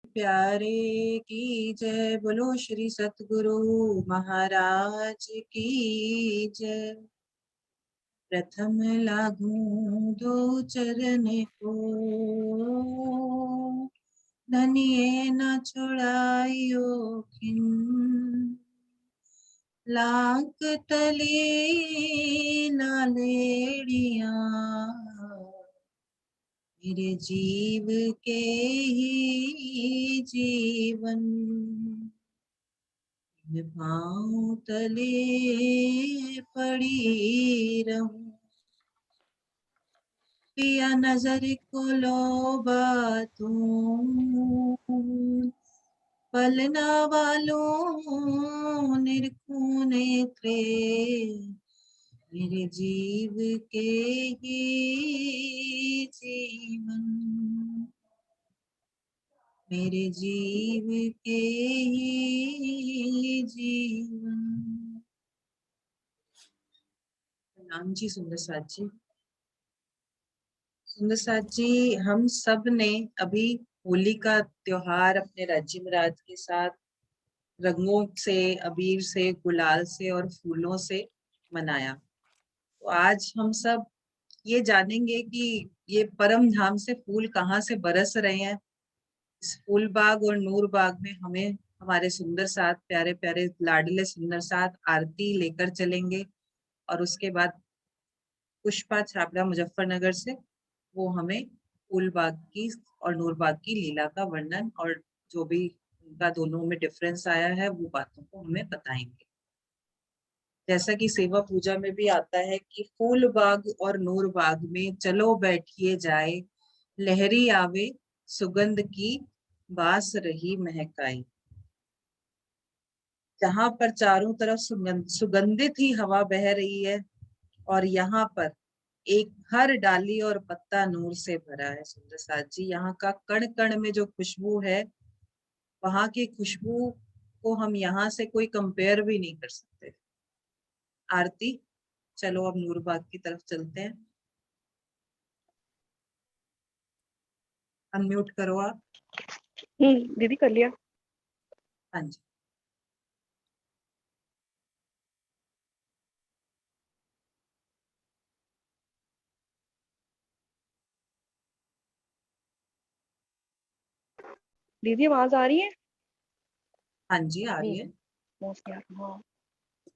प्यारे की जय। बोलो श्री सतगुरु महाराज की जय। प्रथम लागू दो चरण को, धनिये न छुड़ाइयो खिन। लाख तले नालेड़िया, मेरे जीव के ही जीवन। पाँव तले पड़ी रहूं, पिया नजर को लोबा तू। पलना वालों निरखूं नेत्रे, मेरे जीव के ही जीवन। मेरे जीव के ही जीवन। नाम जी सुंदर साथ जी। सुंदर साथ जी, हम सब ने अभी होली का त्योहार अपने राज्य महाराज के साथ रंगों से, अबीर से, गुलाल से और फूलों से मनाया। तो आज हम सब ये जानेंगे कि ये परम धाम से फूल कहाँ से बरस रहे हैं। इस फूल बाग और नूर बाग में हमें हमारे सुंदर साथ, प्यारे प्यारे लाडले सुंदर साथ आरती लेकर चलेंगे। और उसके बाद पुष्पा छाबड़ा मुजफ्फरनगर से वो हमें फूल बाग की और नूर बाग की लीला का वर्णन और जो भी उनका दोनों में डिफरेंस आया है वो बातों को हमें बताएंगे। जैसा कि सेवा पूजा में भी आता है कि फूल बाग और नूर बाग में चलो बैठिए जाए, लहरी आवे सुगंध की बास रही महकाई। जहां पर चारों तरफ सुगंधित ही हवा बह रही है और यहाँ पर एक हर डाली और पत्ता नूर से भरा है। सुंदर साथ जी, यहाँ का कण कण में जो खुशबू है, वहां की खुशबू को हम यहाँ से कोई कंपेयर भी नहीं कर सकते। आरती, चलो अब नूरबाग की तरफ चलते हैं। अनम्यूट करो आप। दीदी कर लिया। हाँ जी। दीदी आवाज आ रही है? हाँ जी, आ रही है। हाँ,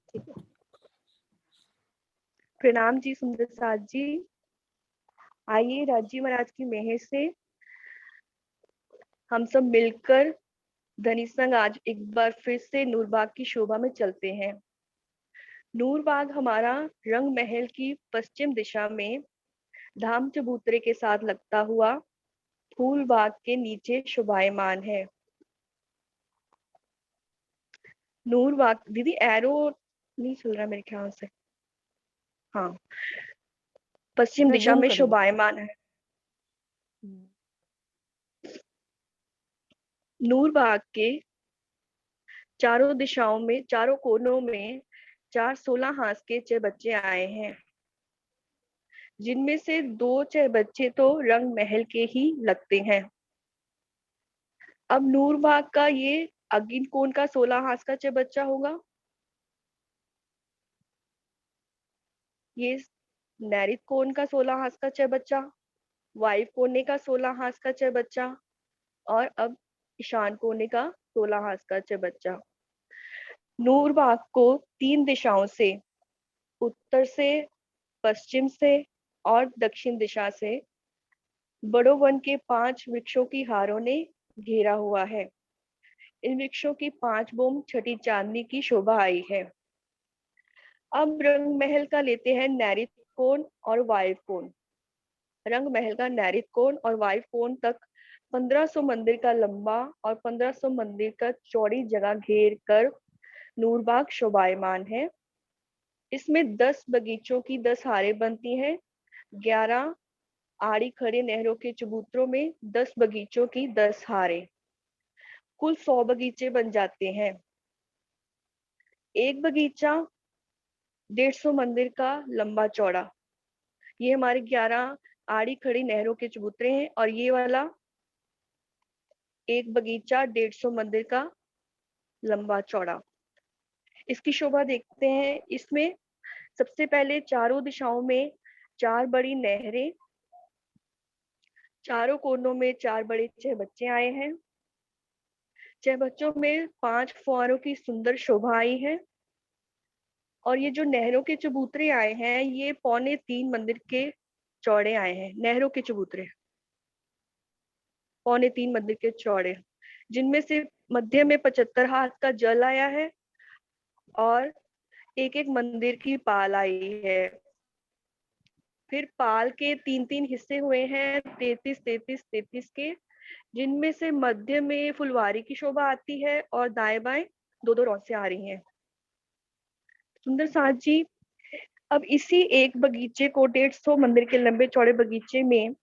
ठीक है। प्रणाम जी सुंदर साथ जी। आइए राजी महाराज की मेहर से हम सब मिलकर धनी संग आज एक बार फिर से नूरबाग की शोभा में चलते हैं। नूरबाग हमारा रंग महल की पश्चिम दिशा में धाम चबूतरे के साथ लगता हुआ फूल बाग के नीचे शोभायमान है। नूरबाग दीदी एरो नहीं चल रहा मेरे ख्याल से। हाँ, पश्चिम दिशा में शोभायमान है। नूरबाग के चारों दिशाओं में, चारों कोनों में 4 16 हाथ के चबच्चे आए हैं, जिनमें से 2 चबच्चे तो रंग महल के ही लगते हैं। अब नूरबाग का ये अगिन कोण का 16 हाथ का चबच्चा होगा, ये नैऋत कोण का 16 हाथ का चबच्चा, वायु कोने का 16 हाथ का चबच्चा और अब ईशान कोने का 16 हाथ का चबच्चा। नूरबाग को 3 दिशाओं से, उत्तर से, पश्चिम से और दक्षिण दिशा से बड़ो वन के 5 वृक्षों की हारों ने घेरा हुआ है। इन वृक्षों की 5 बोम छठी चांदनी की शोभा आई है। अब रंग महल का लेते हैं नैऋत कोण और वायु कोण। रंग महल का नैऋत कोण और वायु कोण तक 1500 मंदिर का लंबा और 1500 मंदिर का चौड़ी जगह घेर कर नूरबाग शोभायमान है। इसमें 10 बगीचों की 10 हारें बनती हैं। 11 आड़ी खड़े नहरों के चबूतरों में 10 बगीचों की 10 हारें, कुल 100 बगीचे बन जाते हैं। एक बगीचा 150 मंदिर का लंबा चौड़ा। ये हमारे 11 आड़ी खड़ी नहरों के चबूतरे हैं और ये वाला एक बगीचा 150 मंदिर का लंबा चौड़ा। इसकी शोभा देखते हैं। इसमें सबसे पहले चारों दिशाओं में 4 बड़ी नहरें, चारों कोनों में 4 बड़े चहबच्चे आए हैं। चहबच्चों में 5 फुहारों की सुंदर शोभा आई है। और ये जो नहरों के चबूतरे आए हैं, ये 3.25 मंदिर के चौड़े आए हैं। नहरों के चबूतरे 3.25 मंदिर के चौड़े, जिनमें से मध्य में 75 हाथ का जल आया है और एक एक मंदिर की पाल आई है। फिर पाल के 3-3 हिस्से हुए हैं, 33 33 33 के, जिनमें से मध्य में फुलवारी की शोभा आती है और दाएं बाएं 2-2 रौसे आ रही हैं। सुंदर साथ जी, अब इसी एक बगीचे को 150 मंदिर के लंबे चौड़े बगीचे में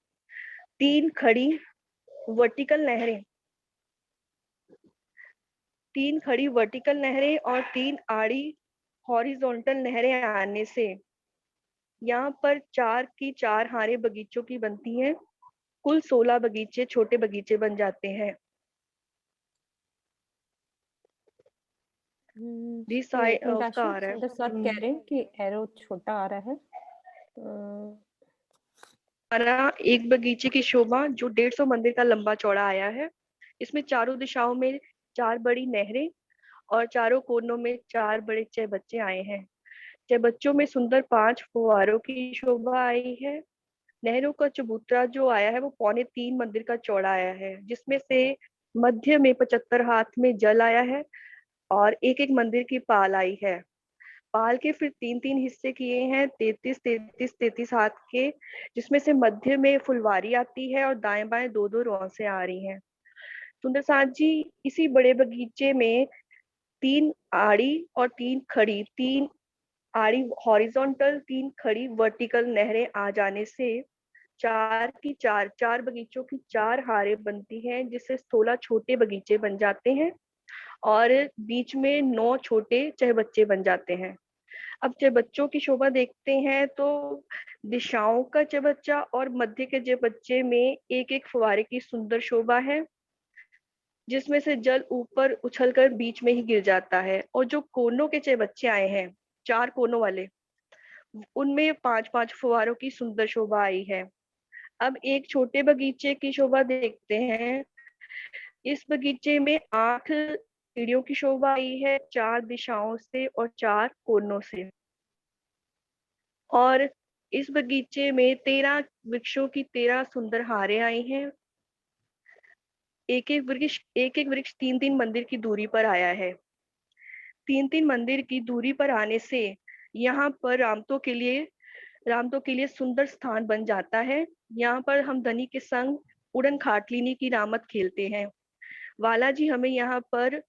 3 खड़ी वर्टिकल नहरें, 3 खड़ी वर्टिकल नहरें और 3 आड़ी हॉरिजॉन्टल नहरें आने से यहाँ पर 4 की 4 हारे बगीचों की बनती हैं। कुल 16 बगीचे छोटे बगीचे बन जाते हैं। जी तो एक मिनट उसका आशु, आ रहा है। सुंदर साथ कह रहे हैं कि एरो छोटा आ रहा है। हमारा एक बगीचे की शोभा जो 150 मंदिर का लंबा चौड़ा आया है। इसमें चारों दिशाओं में 4 बड़ी नहरें और चारों कोनों में 4 बड़े चहबच्चे आए हैं। चहबच्चों में सुंदर 5 फुहारों की शोभा आई है। नहरों का चबूतरा जो आया है वो 3.25 मंदिर का चौड़ा आया है, जिसमें से मध्य में 75 हाथ में जल आया है और एक एक मंदिर की पाल आई है। पाल के फिर 3-3 हिस्से किए हैं, 33 33 33 हाथ के, जिसमें से मध्य में फुलवारी आती है और दाएं बाएं 2-2 रौसे आ रही हैं। सुंदर साथ जी, इसी बड़े बगीचे में 3 आड़ी और 3 खड़ी, 3 आड़ी हॉरिजॉन्टल, 3 खड़ी वर्टिकल नहरें आ जाने से 4 की 4 बगीचों की 4 हारें बनती हैं, जिससे 16 छोटे बगीचे बन जाते हैं और बीच में 9 छोटे चहबच्चे बन जाते हैं। अब चहबच्चों की शोभा देखते हैं तो दिशाओं का चहबच्चा और मध्य के चहबच्चे में एक एक फुवारे की सुंदर शोभा है, जिसमें से जल ऊपर उछलकर बीच में ही गिर जाता है। और जो कोनों के चहबच्चे आए हैं, 4 कोनों वाले, उनमें 5-5 फुवारों की सुंदर शोभा आई है। अब एक छोटे बगीचे की शोभा देखते हैं। इस बगीचे में 8 सीढ़ियों की शोभा आई है, 4 दिशाओं से और 4 कोनों से। और इस बगीचे में 13 वृक्षों की 13 सुंदर हारें आई हैं। एक एक वृक्ष 3-3 मंदिर की दूरी पर आया है। 3-3 मंदिर की दूरी पर आने से यहाँ पर रामतों के लिए सुंदर स्थान बन जाता है। यहाँ पर हम धनी के संग उड़न खाटलिनी की रामत खेलते हैं। वाला जी हमें यहाँ पर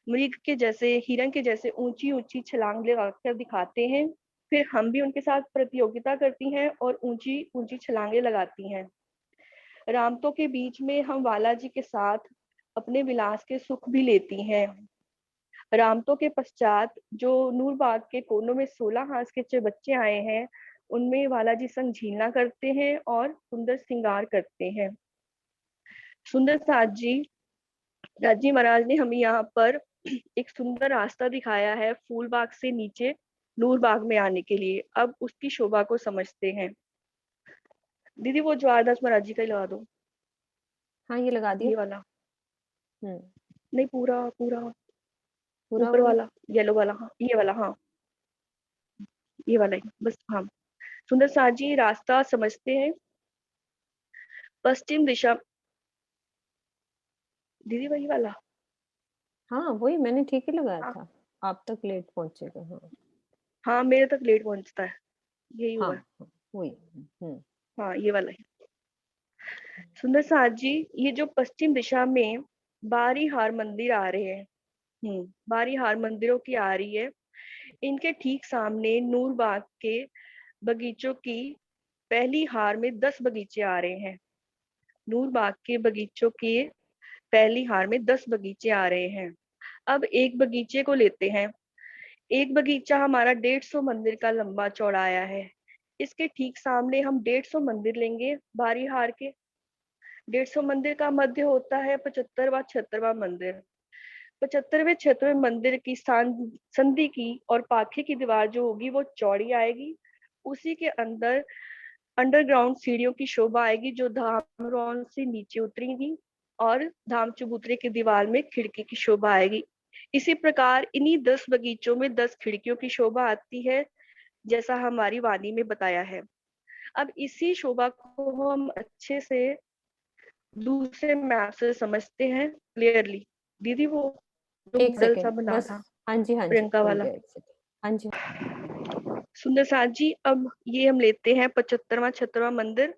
मृग के जैसे, हिरन के जैसे ऊंची ऊंची छलांग लगाकर दिखाते हैं। फिर हम भी उनके साथ प्रतियोगिता करती हैं और ऊंची ऊंची छलांगे लगाती हैं। रामतों के बीच में हम वाला जी के साथ अपने विलास के सुख भी लेती हैं। रामतों के पश्चात जो नूरबाग के कोनों में 16 हाथ के बच्चे आए हैं, उनमें वाला जी संग झीलना करते हैं और सुंदर श्रृंगार करते हैं। सुंदर साथ जी, राजी महाराज ने हमें यहाँ पर एक सुंदर रास्ता दिखाया है फूलबाग से नीचे नूरबाग में आने के लिए। अब उसकी शोभा को समझते हैं। दीदी वो ज्वारदास महाराज जी का ही लगा दो। हाँ, ये लगा दिया। ये वाला हम्म, नहीं, पूरा पूरा पूरा ऊपर वाला। वाला येलो वाला, हाँ ये वाला, हाँ ये वाला ही बस। हाँ, सुंदर साथ जी रास्ता समझते हैं। पश्चिम दिशा, दीदी वही वाला। हाँ, वही मैंने ठीक ही लगाया हाँ था। आप तक लेट पहुंचेगा। हाँ हाँ, मेरे तक लेट पहुंचता है, यही हाँ हुआ है। हाँ, वही। हाँ ये वाला है। सुंदर साथ जी, ये जो पश्चिम दिशा में बारी हार मंदिर आ रहे हैं, बारी हार मंदिरों की आ रही है, इनके ठीक सामने नूरबाग के बगीचों की पहली हार में 10 बगीचे आ रहे हैं। नूरबाग के बगीचों के पहली हार में 10 बगीचे आ रहे हैं। अब एक बगीचे को लेते हैं। एक बगीचा हमारा 150 मंदिर का लंबा चौड़ा आया है। इसके ठीक सामने हम 150 मंदिर लेंगे बारी हार के। 150 मंदिर का मध्य होता है 75वां 76वां मंदिर। 75वें 76वें मंदिर की संधि की और पाखे की दीवार जो होगी वो चौड़ी आएगी। उसी के अंदर अंडरग्राउंड सीढ़ियों की शोभा आएगी जो धाम रौन से नीचे उतरेंगी और धाम चबूतरे की दीवार में खिड़की की शोभा आएगी। इसी प्रकार इन्हीं 10 बगीचों में 10 खिड़कियों की शोभा आती है, जैसा हमारी वाणी में बताया है। अब इसी शोभा को हम अच्छे से दूसरे मैप से समझते हैं क्लियरली। दीदी वो जो एक मॉडल सा सेकंड बना बस। था हाँ जी, हाँ जी, प्रियंका हो वाला। गया, एक सेकंड। हाँ जी। सुंदर साथ जी, अब ये हम लेते हैं 75वां 76वां मंदिर।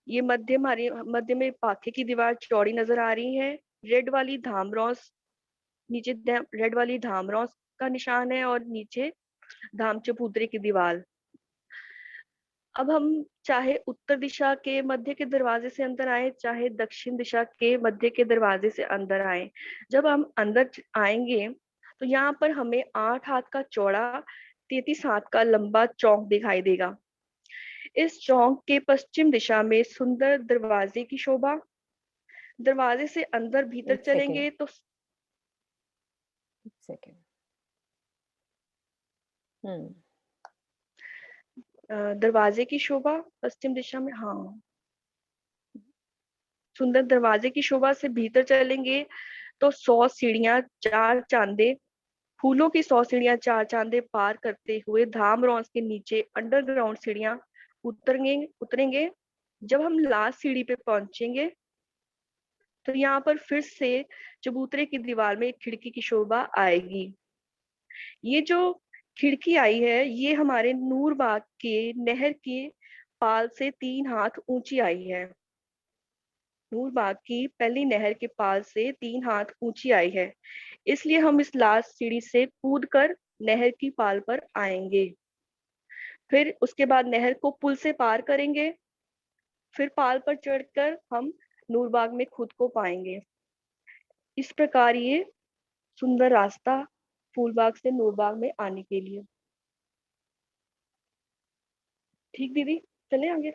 ये मध्य में पाखे की दीवार चौड़ी नजर आ रही है। रेड वाली धामरौस नीचे रेड वाली धामरौस का निशान है और नीचे धाम चबूतरे की दीवार। अब हम चाहे उत्तर दिशा के मध्य के दरवाजे से अंदर आए, चाहे दक्षिण दिशा के मध्य के दरवाजे से अंदर आए, जब हम अंदर आएंगे तो यहाँ पर हमें 8 हाथ का चौड़ा 33 हाथ का लंबा चौक दिखाई देगा। इस चौक के पश्चिम दिशा में सुंदर दरवाजे की शोभा। दरवाजे से अंदर भीतर एक सेकंड, चलेंगे तो एक सेकंड। हम्म। दरवाजे की शोभा पश्चिम दिशा में, हाँ, सुंदर दरवाजे की शोभा से भीतर चलेंगे तो 100 सीढ़ियां 4 चांदे फूलों की 100 सीढ़ियां 4 चांदे पार करते हुए धाम रौंस के नीचे अंडरग्राउंड सीढ़ियां उतरेंगे। जब हम लास्ट सीढ़ी पे पहुंचेंगे तो यहाँ पर फिर से चबूतरे की दीवार में एक खिड़की की शोभा आएगी। ये जो खिड़की आई है ये हमारे नूरबाग के नहर के पाल से 3 हाथ ऊंची आई है। नूरबाग की पहली नहर के पाल से 3 हाथ ऊंची आई है, इसलिए हम इस लास्ट सीढ़ी से कूदकर नहर की पाल पर आएंगे। फिर उसके बाद नहर को पुल से पार करेंगे। फिर पाल पर चढ़कर हम नूरबाग में खुद को पाएंगे। इस प्रकार ये सुंदर रास्ता फूलबाग से नूरबाग में आने के लिए। ठीक दीदी, चले आगे।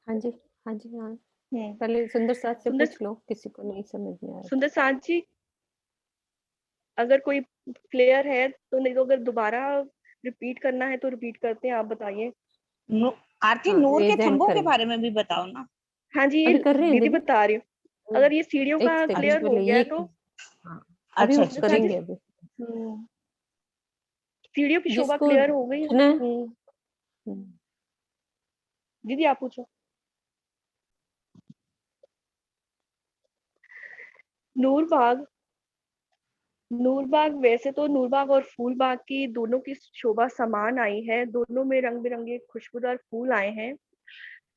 हाँ जी, हाँ जी, हाँ। हम्म पहले सुंदर साथ से सुंदर पूछ लो, किसी को नहीं समझ में आ रहा सुंदर साथ जी, अगर कोई क्लियर है तो, नहीं तो अगर दोबारा रिपीट करना है तो रिपीट करते हैं, आप बताइए। आरती, हाँ, नूर के रेज हैंड थंबों के करें। बारे में भी बताओ ना। हाँ जी, ये अभी कर रहे हैं दीदी दीदी। बता रही हूँ। अगर ये सीढ़ियों एक का सेकंड, क्लियर हो पहले गया ये है तो हाँ, अभी अच्छा वो अच्छा, ठीक है। करेंगे अभी। हम्म, सीढ़ियों की शोभा जिसको क्लियर हो गई है। पूछना है। हम्म, दीदी आप पूछो। नूरबाग नूरबाग वैसे तो नूरबाग और फूलबाग की दोनों की शोभा समान आई है, दोनों में रंग बिरंगे खुशबूदार फूल आए हैं।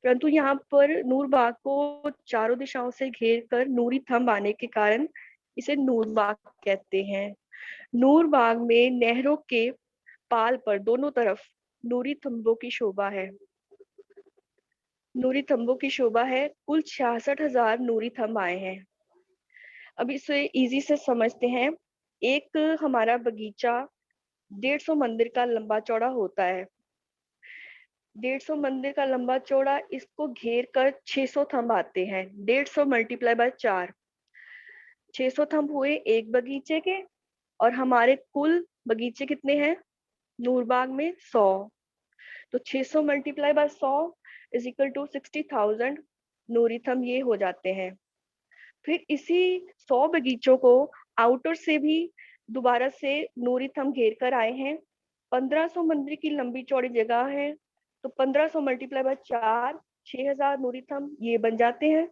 परंतु यहाँ पर नूरबाग को चारों दिशाओं से घेर कर नूरी थंब आने के कारण इसे नूरबाग कहते हैं। नूरबाग में नहरों के पाल पर दोनों तरफ नूरी थंबों की शोभा है। नूरी थंबों की शोभा है। कुल 66,000 नूरी थंब आए हैं। अब इसे इजी से समझते हैं। एक हमारा बगीचा 150 मंदिर का लंबा चौड़ा होता है। 150 मंदिर का लंबा चौड़ा, इसको घेर कर 600 थंब आते हैं। 150 मल्टीप्लाई बाय 4, 600 थंब हुए एक बगीचे के। और हमारे कुल बगीचे कितने हैं नूरबाग में? 100। तो 600 multiply by 100 is equal to 60,000 नूरी थंब ये हो जाते हैं। फिर इसी 100 बगीचों को आउटर से भी दोबारा से नूरी थंब घेर कर आए हैं। 1500 मंदिर की लंबी चौड़ी जगह है, तो 1500 मल्टीप्लाई बाय 4, 6000 नूरी थंब ये बन जाते हैं।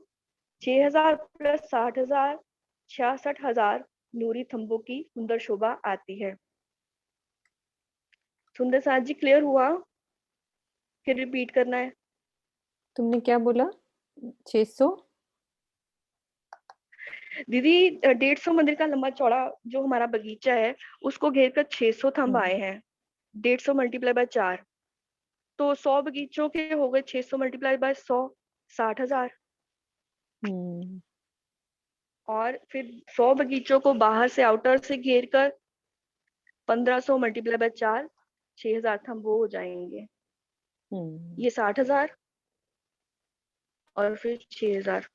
6000 प्लस 60,000, 66,000 नूरी थंबों की सुंदर शोभा आती है। सुंदर साथ जी क्लियर हुआ? फिर रिपीट करना है। तुमने क्या बोला? 600? दीदी 150 मंदिर का लंबा चौड़ा जो हमारा बगीचा है उसको घेर कर 600 थंब आए हैं। 150 मल्टीप्लाई बाय 4, तो 100 बगीचों के हो गए 600 मल्टीप्लाई बाय 100, 60,000। हम्म, और फिर 100 बगीचों को बाहर से आउटर से घेर कर 1500 मल्टीप्लाई बाय 4, 6000 थंब वो हो जाएंगे। हम्म, ये 60,000 और फिर 6000।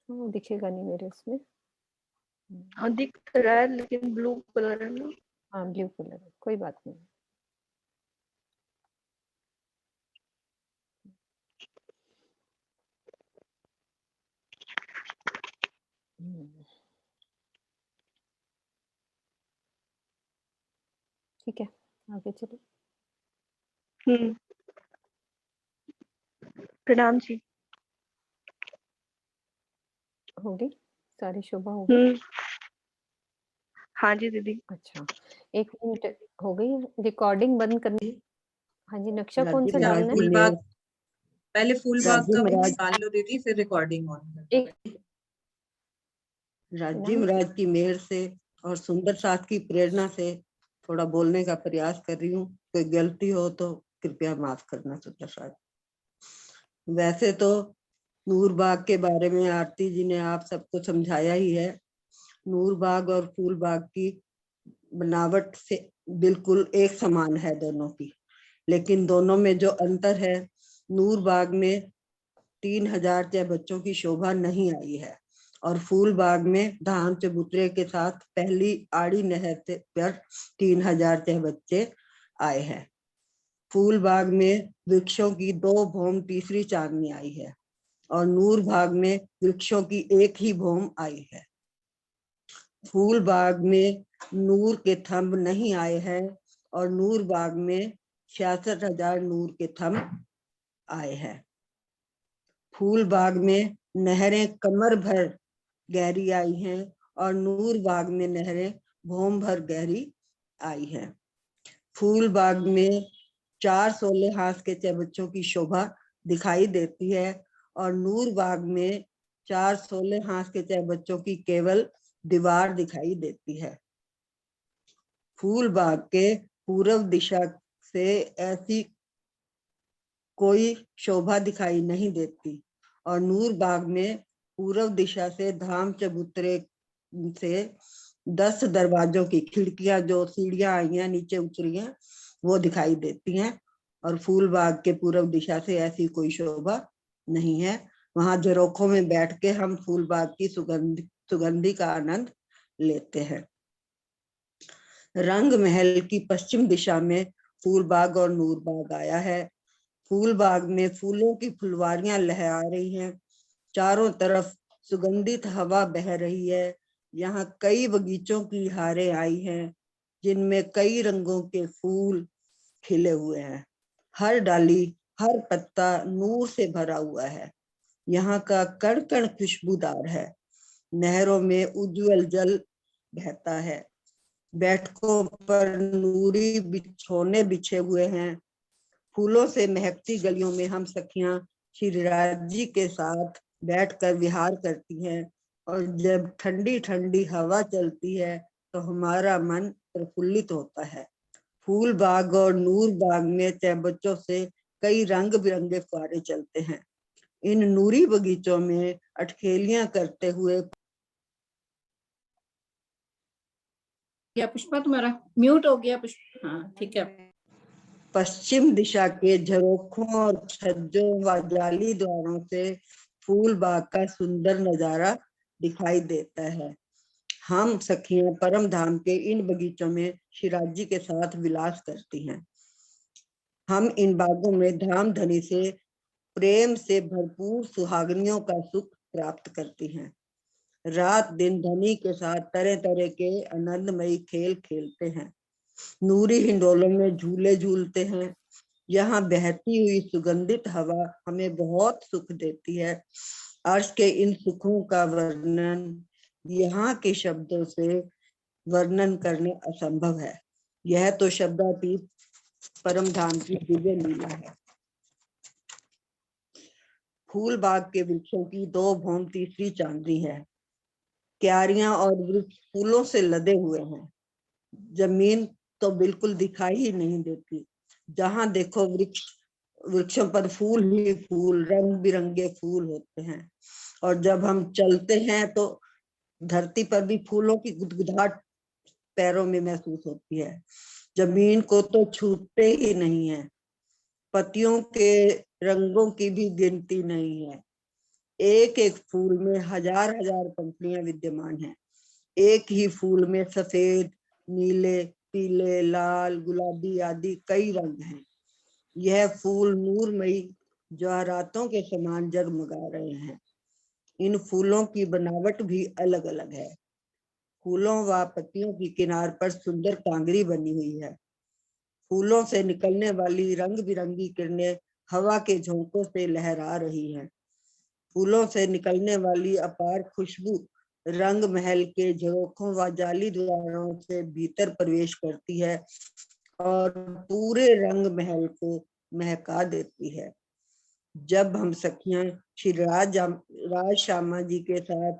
वो दिखेगा नहीं मेरे उसमें। हाँ दिख रहा है लेकिन ब्लू कलर है ना। हाँ ब्लू कलर है, कोई बात नहीं। ठीक है, आगे चलो। प्रणाम जी। होगी सारी, शोभा होगी। हाँ जी दीदी। अच्छा, 1 मिनट हो गई, रिकॉर्डिंग बंद करनी। हाँ जी, नक्शा कौन सा पहले डालना है? फूल बाग, पहले फूल बाग राज्य का वो महाराज निकाल लो दीदी, फिर रिकॉर्डिंग ऑन कर। एक राज्य महाराज की मेहर से और सुंदर साथ की प्रेरणा से थोड़ा बोलने का प्रयास कर रही हूँ। कोई गलती हो तो कृपया माफ करना सुंदर साथ। वैसे तो नूर बाग के बारे में आरती जी ने आप सबको समझाया ही है। नूर बाग और फूल बाग की बनावट से बिल्कुल एक समान है दोनों की, लेकिन दोनों में जो अंतर है, नूर बाग में 3000 बच्चों की शोभा नहीं आई है और फूल बाग में धाम चबूतरे के साथ पहली आड़ी नहर पर 3000 बच्चे आए हैं। फूल बाग में वृक्षों की 2 भौम तीसरी चांदनी आई है और नूर बाग में वृक्षों की एक ही भौम आई है। फूल बाग में नूर के थंब नहीं आए हैं और नूर बाग में 66,000 नूर के थंब आए हैं। फूल बाग में नहरें कमर भर गहरी आई हैं और नूर बाग में नहरें भौम भर गहरी आई हैं। फूल बाग में 4 सोले हाथ के चबच्चों की शोभा दिखाई देती है और नूर बाग में 4 सोले हाथ के चबच्चों की केवल दीवार दिखाई देती है। फूल बाग के पूर्व दिशा से ऐसी कोई शोभा दिखाई नहीं देती और नूर बाग में पूर्व दिशा से धाम चबूतरे से 10 दरवाजों की खिड़कियां, जो सीढ़ियां आई हैं नीचे उतरी हैं, वो दिखाई देती हैं और फूल बाग के पूर्व दिशा से ऐसी कोई शोभा नहीं है। वहां झरोखों में बैठ के हम फूल बाग की सुगंधी का आनंद लेते हैं। रंग महल की पश्चिम दिशा में फूल बाग और नूर बाग आया है। फूल बाग में फूलों की फुलवारियां लहरा रही हैं, चारों तरफ सुगंधित हवा बह रही है। यहाँ कई बगीचों की हारें आई हैं जिनमें कई रंगों के फूल खिले हुए हैं। हर डाली, हर पत्ता नूर से भरा हुआ है। यहाँ का कण कण खुशबूदार है। नहरों में उज्जवल जल बहता है। बैठकों पर नूरी बिछौने बिछे हुए हैं। फूलों से महकती गलियों में हम सखियां श्री राज जी के साथ बैठकर विहार करती हैं और जब ठंडी ठंडी हवा चलती है तो हमारा मन प्रफुल्लित होता है। फूल बाग और नूर बाग में बच्चों से कई रंग बिरंगे फुहारे चलते हैं। इन नूरी बगीचों में अटखेलियां करते हुए क्या पुष्पा तुम्हारा म्यूट हो गया पुष्पा? हाँ ठीक है। पश्चिम दिशा के झरोखों और छज्जों व जाली द्वारों से फूल बाग का सुंदर नजारा दिखाई देता है। हम सखियां परम धाम के इन बगीचों में शिराज जी के साथ विलास करती हैं। हम इन बागों में धाम धनी से प्रेम से भरपूर सुहागनियों का सुख प्राप्त करती हैं। रात दिन धनी के साथ तरह तरह के आनंदमयी खेल खेलते हैं। नूरी हिंडोलों में झूले झूलते हैं। यहाँ बहती हुई सुगंधित हवा हमें बहुत सुख देती है। अर्श के इन सुखों का वर्णन यहाँ के शब्दों से वर्णन करने असंभव है। यह तो शब्दातीत परम धाम की दिव्य लीला है। फूल बाग के वृक्षों की 2 भौम तीसरी चांदनी है। क्यारियां और वृक्ष फूलों से लदे हुए हैं। जमीन तो बिल्कुल दिखाई ही नहीं देती। जहां देखो वृक्षों पर फूल ही फूल, रंग बिरंगे फूल होते हैं और जब हम चलते हैं तो धरती पर भी फूलों की गुदगुदाहट पैरों में महसूस होती है। जमीन को तो छूते ही नहीं है। पत्तियों के रंगों की भी गिनती नहीं है। एक एक फूल में हजार हजार पंखुड़ियां विद्यमान हैं। एक ही फूल में सफेद, नीले, पीले, लाल, गुलाबी आदि कई रंग हैं। यह फूल नूरमयी जवाहरातों के समान जगमगा रहे हैं। इन फूलों की बनावट भी अलग अलग है। फूलों व पत्तियों की किनार पर सुंदर कांगरी बनी हुई है। फूलों से निकलने वाली रंग बिरंगी किरणें हवा के झोंकों से लहरा रही हैं। फूलों से निकलने वाली अपार खुशबू रंग महल के झरोखों व जाली द्वारों से भीतर प्रवेश करती है और पूरे रंग महल को महका देती है। जब हम सखियां श्री राज श्यामा जी के साथ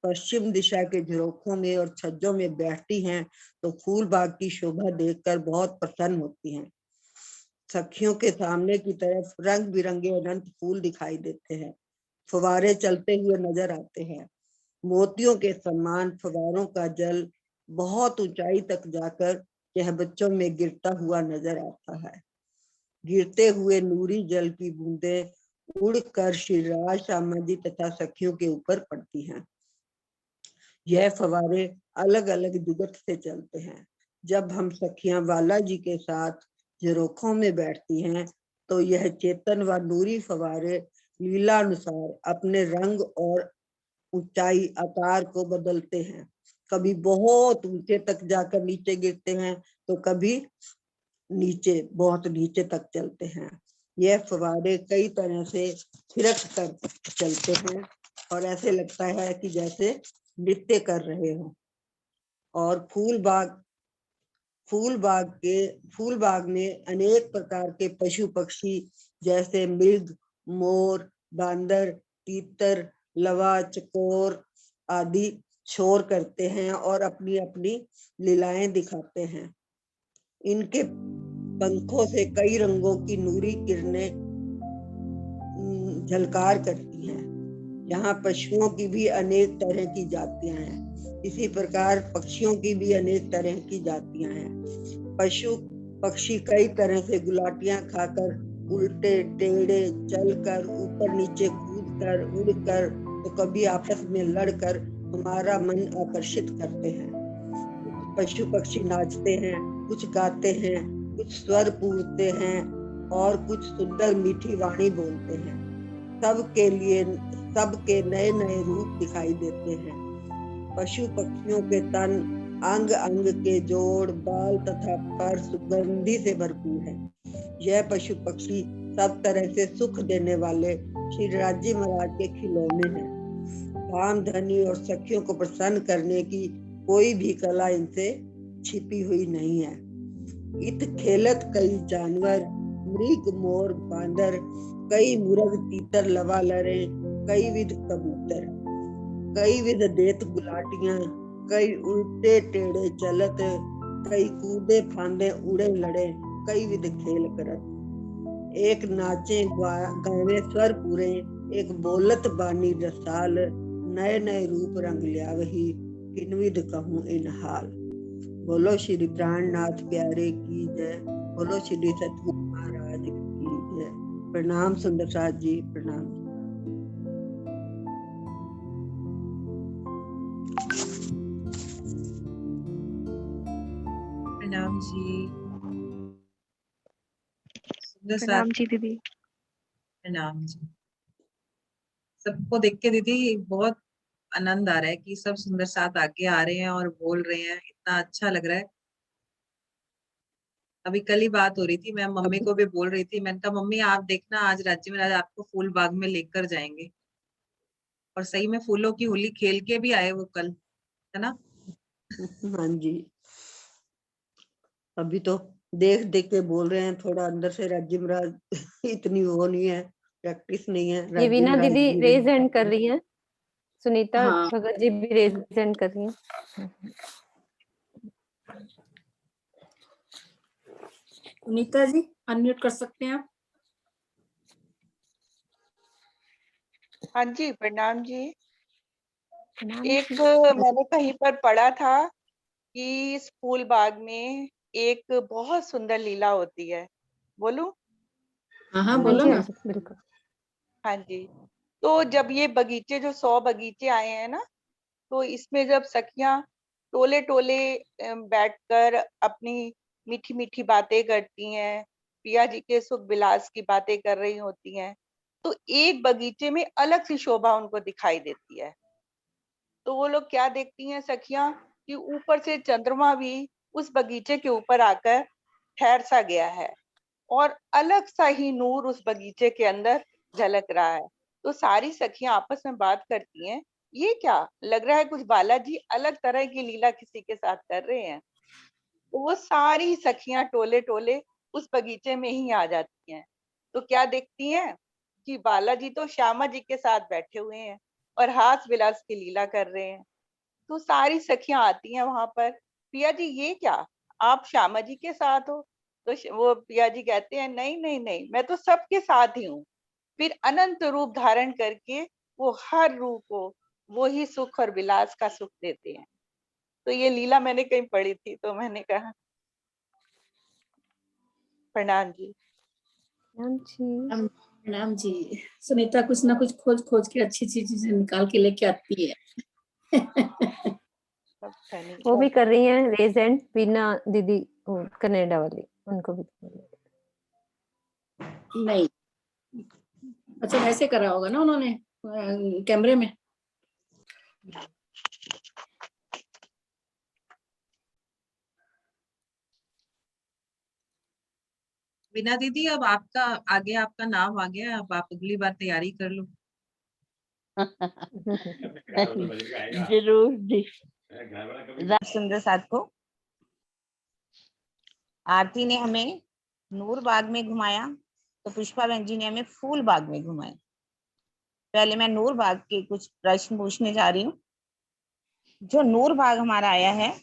पश्चिम दिशा के झरोखों में और छज्जों में बैठती हैं तो फूल बाग की शोभा देखकर बहुत प्रसन्न होती हैं। सखियों के सामने की तरफ रंग बिरंगे अनंत फूल दिखाई देते हैं। फुवारे चलते हुए नजर आते हैं। मोतियों के समान फवारों का जल बहुत ऊंचाई तक जाकर यह बच्चों में गिरता हुआ नजर आता है। गिरते हुए नूरी जल की बूंदें उड़कर श्री राज श्यामा जी तथा सखियों के ऊपर पड़ती हैं। यह फवारे अलग अलग दिगत से चलते हैं। जब हम सखियां बाला जी के साथ झरोखों में बैठती हैं तो यह चेतन व नूरी फवारे लीला अनुसार अपने रंग और ऊंचाई आकार को बदलते हैं। कभी बहुत ऊंचे तक जाकर नीचे गिरते हैं तो कभी नीचे बहुत नीचे तक चलते हैं। यह फवारे कई तरह से थिरक कर चलते हैं और ऐसे लगता है कि जैसे नृत्य कर रहे हो। और फूल बाग में अनेक प्रकार के पशु पक्षी जैसे मृग, मोर, बांदर, तीतर, लवा, चकोर आदि शोर करते हैं और अपनी अपनी लीलाएं दिखाते हैं। इनके पंखों से कई रंगों की नूरी किरणें झलकार करती हैं। यहाँ पशुओं की भी अनेक तरह की जातियां हैं। इसी प्रकार पक्षियों की भी अनेक तरह की जातियां हैं। पशु पक्षी कई तरह से गुलाटियां खाकर, उल्टे टेढ़े चलकर, ऊपर नीचे कूदकर, उड़कर, तो कभी आपस में लड़कर हमारा मन आकर्षित करते हैं। पशु पक्षी नाचते हैं, कुछ गाते हैं, कुछ स्वर पूरते हैं और कुछ सुंदर मीठी वाणी बोलते हैं। सबके नए नए रूप दिखाई देते हैं। पशु पक्षियों के तन, अंग अंग के जोड़, बाल तथा पर सुगंधि से भरपूर है। यह पशु पक्षी सब तरह से सुख देने वाले श्री राजी महाराज के खिलौने हैं। काम धनी और सखियों को प्रसन्न करने की कोई भी कला इनसे छिपी हुई नहीं है। इत खेलत कई जानवर, मृग, मोर, बांदर, कई मुर्ग, तीतर, लवा, लरे, कई विध कबूतर, कई विध देत गुलाटियां, कई उल्टे टेढ़े चलत, कई कूदे फांदे उड़े लड़े, कई विध खेल करत। एक नाचे गावे स्वर पूरे, एक बोलत बानी रसाल, नए नए रूप रंग ल्यावही, किन विध कहूं इन हाल। बोलो श्री प्राणनाथ प्यारे की जय। बोलो श्री सतगुरु महाराज की जय। प्रणाम सुंदर साथ जी, प्रणाम। प्रणाम जी। सुंदर साथ। प्रणाम जी दीदी। प्रणाम जी। सबको देख के दीदी बहुत आनंद आ रहा है कि सब सुंदर साथ आगे आ रहे हैं और बोल रहे हैं। इतना अच्छा लग रहा है। अभी कल ही बात हो रही थी, मैं मम्मी को भी बोल रही थी। मैंने कहा मम्मी आप देखना आज राज्य में आज आपको फूल बाग में लेकर जाएंगे। और सही में फूलों की होली खेल के भी आए वो कल, है ना? हाँ जी। अभी तो देख देख के बोल रहे हैं, थोड़ा अंदर से राज्य महाराज इतनी वो नहीं है, प्रैक्टिस नहीं है। ये राज्य वीना महाराज दीदी जी रेज हैंड कर रही हैं। सुनीता हाँ। भगत जी भी रेज हैंड कर रही हैं। सुनीता जी अनम्यूट कर सकते हैं आप। हाँ जी, प्रणाम जी। प्रणाम एक जी। मैंने कहीं पर पढ़ा था कि इस फूल बाग में एक बहुत सुंदर लीला होती है। बोलूं? हाँ हाँ हाँ बोलो जी हाँ ना। जी बिल्कुल। हाँ जी। तो जब ये बगीचे जो 100 बगीचे आए हैं ना, तो इसमें जब सखियां टोले टोले बैठकर अपनी मीठी मीठी बातें करती हैं, पिया जी के सुख विलास की बातें कर रही होती हैं, तो एक बगीचे में अलग सी शोभा उनको दिखाई देती है। तो वो लोग क्या देखती हैं सखियां कि ऊपर से चंद्रमा भी उस बगीचे के ऊपर आकर ठहर सा गया है और अलग सा ही नूर उस बगीचे के अंदर झलक रहा है। तो सारी सखियां आपस में बात करती हैं, ये क्या लग रहा है, कुछ बालाजी अलग तरह की लीला किसी के साथ कर रहे हैं। तो वो सारी सखियां टोले टोले उस बगीचे में ही आ जाती हैं। तो क्या देखती हैं कि बालाजी तो श्यामा जी के साथ बैठे हुए हैं और हास विलास की लीला कर रहे हैं। तो सारी सखियां आती हैं वहां पर, पिया जी ये क्या, आप श्यामा जी के साथ हो? तो वो पिया जी कहते हैं, नहीं नहीं नहीं, मैं तो सबके साथ ही हूँ। फिर अनंत रूप धारण करके वो हर रूप को वो ही सुख और विलास का सुख देते हैं। तो ये लीला मैंने कहीं पढ़ी थी, तो मैंने कहा। प्रणाम जी। मैम जी प्रणाम जी। सुनीता कुछ ना कुछ खोज खोज के अच्छी अच्छी चीजें निकाल के लेके आती है। सब फनी। वो भी कर रही हैं रेज एंड बीना दीदी, वो कनाडा वाली, उनको भी नहीं, अच्छा वैसे करा होगा ना उन्होंने कैमरे में। बिना दीदी, अब आपका आगे, आपका नाम आ गया, अब आप अगली बार तैयारी कर लो। जरूर जी। सुंदर साथ को आरती ने हमें नूर बाग में घुमाया, तो पुष्पा बहन जी ने हमें फूल बाग में घुमाया। पहले मैं नूर बाग के कुछ प्रश्न पूछने जा रही हूँ। जो नूर बाग हमारा आया है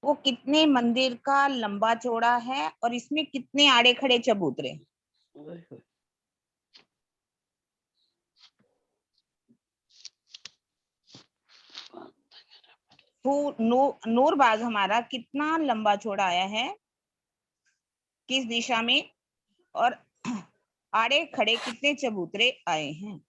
वो कितने मंदिर का लंबा चौड़ा है और इसमें कितने आड़े खड़े चबूतरे? नूर बाग हमारा कितना लंबा चौड़ा आया है, किस दिशा में, और आड़े खड़े कितने चबूतरे आए हैं?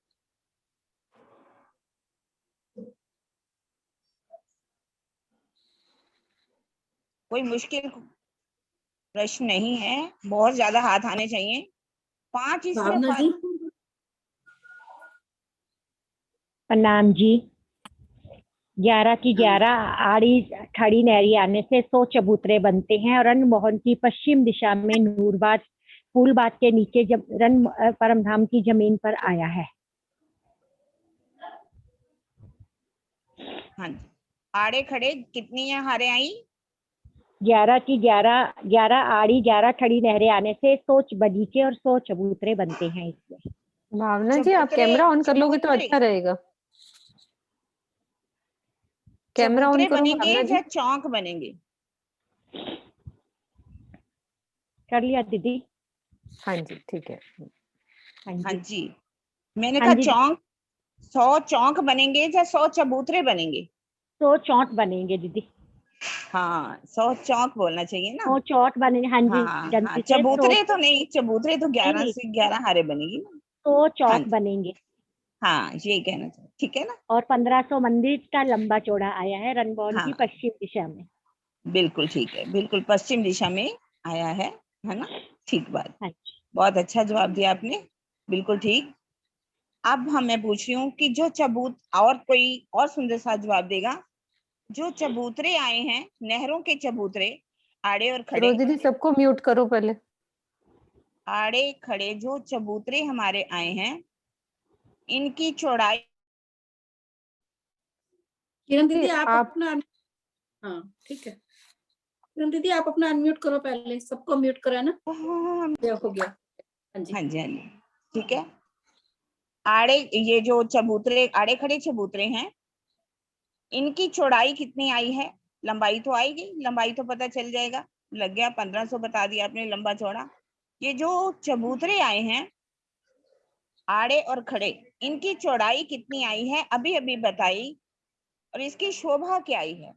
कोई मुश्किल प्रश्न नहीं है, बहुत ज्यादा हाथ आने चाहिए। 5 इसमें भावना जी। प्रणाम जी। 11 की 11 आड़ी खड़ी नहरी आने से 100 चबूतरे बनते हैं और रन की पश्चिम दिशा में नूरबाग फूलबाग के नीचे जब रन परमधाम की जमीन पर आया है। हाँ जी। आड़े खड़े कितनी है हारे आई? 11 की 11 आड़ी 11 खड़ी नहरें आने से 100 बगीचे और 100 चबूतरे बनते हैं इसमें। भावना जी, आप कैमरा ऑन कर लोगे तो अच्छा रहेगा। कैमरा ऑन चबूतरे करो बनेंगे भावना जी। या चौक बनेंगे? कर लिया दीदी। हाँ जी ठीक है। हाँ जी, मैंने हाँ कहा जी। चौक, 100 चौक बनेंगे या 100 चबूतरे बनेंगे? 100 चौक बनेंगे दीदी। हाँ, 100 चौक बोलना चाहिए ना। 100 चौक बनेंगे। हाँ जी। हाँ हाँ, जल्दी से 100 चबूतरे तो नहीं, चबूतरे तो 11 नहीं, से 11 हारे बनेगी ना। 100 हाँ चौक जी, बनेंगे हाँ यही कहना चाहिए, ठीक है ना। और 1500 मंदिर का लंबा चौड़ा आया है रणभवन की हाँ पश्चिम दिशा में। बिल्कुल ठीक है, बिल्कुल पश्चिम दिशा में आया है ना। ठीक बात, हाँ जी। बहुत अच्छा जवाब दिया आपने, बिल्कुल ठीक। अब मैं पूछ रही हूँ कि जो और कोई और सुंदर सा जवाब देगा। जो चबूतरे आए हैं, नहरों के चबूतरे, आड़े और खड़े, रोजी दी सबको म्यूट करो पहले। आड़े खड़े जो चबूतरे हमारे आए हैं, इनकी चौड़ाई। किरण दीदी जी, आप आप अपना, हाँ ठीक है, किरण दीदी आप अपना अनम्यूट करो, पहले सबको म्यूट करो है ना। हो गया। हाँ जी। हाँ जी हाँ जी, ठीक है। आड़े, ये जो चबूतरे, आड़े खड़े चबूतरे हैं, इनकी चौड़ाई कितनी आई है? लंबाई तो आएगी, लंबाई तो पता चल जाएगा, लग गया 1500 बता दिया आपने लंबा चौड़ा। ये जो चबूतरे आए हैं आड़े और खड़े, इनकी चौड़ाई कितनी आई है अभी अभी बताई, और इसकी शोभा क्या आई है?